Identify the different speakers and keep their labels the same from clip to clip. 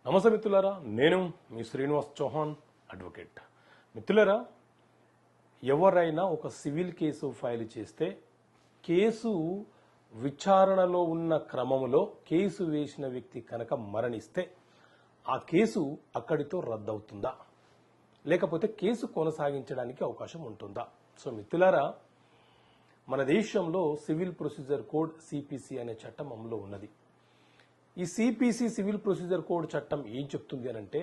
Speaker 1: నమస్తే మిత్రులారా, నేను మీ శ్రీనివాస్ చౌహాన్ అడ్వకేట్. మిత్రులారా, ఎవరైనా ఒక సివిల్ కేసు ఫైల్ చేస్తే కేసు విచారణలో ఉన్న క్రమంలో కేసు వేసిన వ్యక్తి కనుక మరణిస్తే ఆ కేసు అక్కడితో రద్దవుతుందా, లేకపోతే కేసు కొనసాగించడానికి అవకాశం ఉంటుందా? సో మిత్రులారా, మన దేశంలో సివిల్ ప్రొసీజర్ కోడ్ సిపిసి అనే చట్టం అమలులో ఉన్నది. ఈ సిపిసి సివిల్ ప్రొసీజర్ కోడ్ చట్టం ఏం చెప్తుంది అనంటే,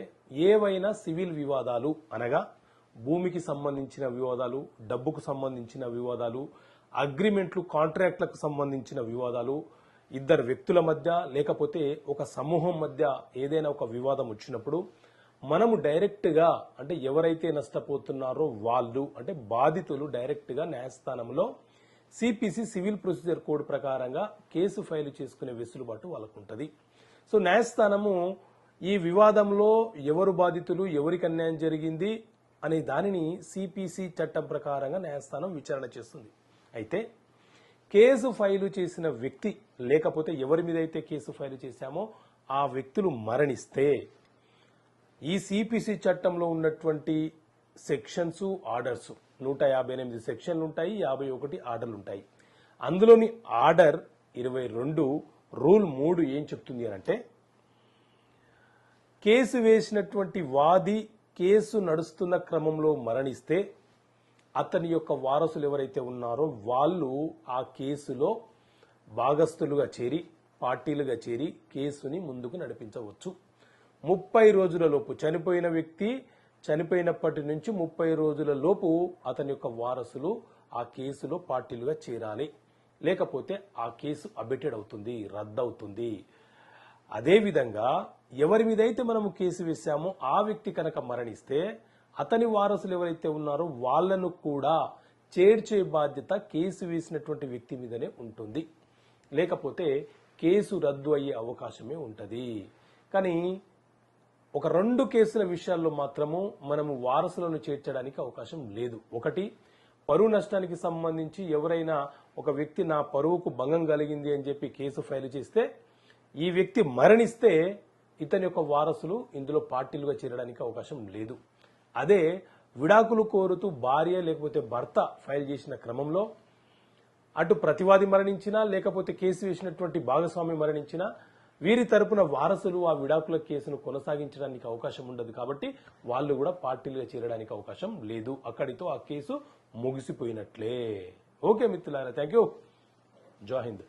Speaker 1: ఏవైనా సివిల్ వివాదాలు అనగా భూమికి సంబంధించిన వివాదాలు, డబ్బుకు సంబంధించిన వివాదాలు, అగ్రిమెంట్లు కాంట్రాక్ట్లకు సంబంధించిన వివాదాలు, ఇద్దరు వ్యక్తుల మధ్య లేకపోతే ఒక సమూహం మధ్య ఏదైనా ఒక వివాదం వచ్చినప్పుడు మనము డైరెక్ట్గా అంటే ఎవరైతే నష్టపోతున్నారో వాళ్ళు అంటే బాధితులు డైరెక్ట్గా న్యాయస్థానంలో సిపిసి సివిల్ ప్రొసీజర్ కోడ్ ప్రకారంగా కేసు ఫైల్ చేసుకునే వెసులుబాటు వాళ్ళకు ఉంటుంది. సో న్యాయస్థానము ఈ వివాదంలో ఎవరు బాధితులు, ఎవరికి అన్యాయం జరిగింది అనే దానిని సిపిసి చట్టం ప్రకారంగా న్యాయస్థానం విచారణ చేస్తుంది. అయితే కేసు ఫైలు చేసిన వ్యక్తి లేకపోతే ఎవరి మీద అయితే కేసు ఫైలు చేశామో ఆ వ్యక్తులు మరణిస్తే ఈ సిపిసి చట్టంలో ఉన్నటువంటి సెక్షన్స్, ఆర్డర్స్ 158 సెక్షన్లు ఉంటాయి, 51 ఆర్డర్లు ఉంటాయి. అందులోని ఆర్డర్ 22 రూల్ 3 ఏం చెప్తుంది అంటే, కేసు వేసినటువంటి వాది కేసు నడుస్తున్న క్రమంలో మరణిస్తే అతని యొక్క వారసులు ఎవరైతే ఉన్నారో వాళ్ళు ఆ కేసులో భాగస్థులుగా చేరి పార్టీలుగా చేరి కేసుని ముందుకు నడిపించవచ్చు. 30 రోజుల లోపు చనిపోయిన వ్యక్తి చనిపోయినప్పటి నుంచి 30 రోజుల లోపు అతని యొక్క వారసులు ఆ కేసులో పార్టీలుగా చేరాలి, లేకపోతే ఆ కేసు అబెటెడ్ అవుతుంది, రద్దవుతుంది. అదేవిధంగా ఎవరి మీద అయితే మనము కేసు వేసామో ఆ వ్యక్తి కనుక మరణిస్తే అతని వారసులు ఎవరైతే ఉన్నారో వాళ్లను కూడా చేర్చే బాధ్యత కేసు వేసినటువంటి వ్యక్తి మీదనే ఉంటుంది, లేకపోతే కేసు రద్దు అయ్యే అవకాశమే ఉంటుంది. కానీ ఒక 2 కేసుల విషయాల్లో మాత్రము మనము వారసులను చేర్చడానికి అవకాశం లేదు. ఒకటి, పరువు నష్టానికి సంబంధించి ఎవరైనా ఒక వ్యక్తి నా పరువుకు భంగం కలిగింది అని చెప్పి కేసు ఫైల్ చేస్తే ఈ వ్యక్తి మరణిస్తే ఇతని యొక్క వారసులు ఇందులో పార్టీలుగా చేరడానికి అవకాశం లేదు. అదే విడాకులు కోరుతూ భార్య లేకపోతే భర్త ఫైల్ చేసిన క్రమంలో అటు ప్రతివాది మరణించినా లేకపోతే కేసు వేసినటువంటి భాగస్వామి మరణించినా వీరి తరపున వారసులు ఆ విడాకుల కేసును కొనసాగించడానికి అవకాశం ఉండదు. కాబట్టి వాళ్ళు కూడా పార్టీలుగా చేరడానికి అవకాశం లేదు. అక్కడితో ఆ కేసు ముగిసిపోయినట్లే. ఓకే మిత్రులారా, థ్యాంక్ యూ. జై హింద్.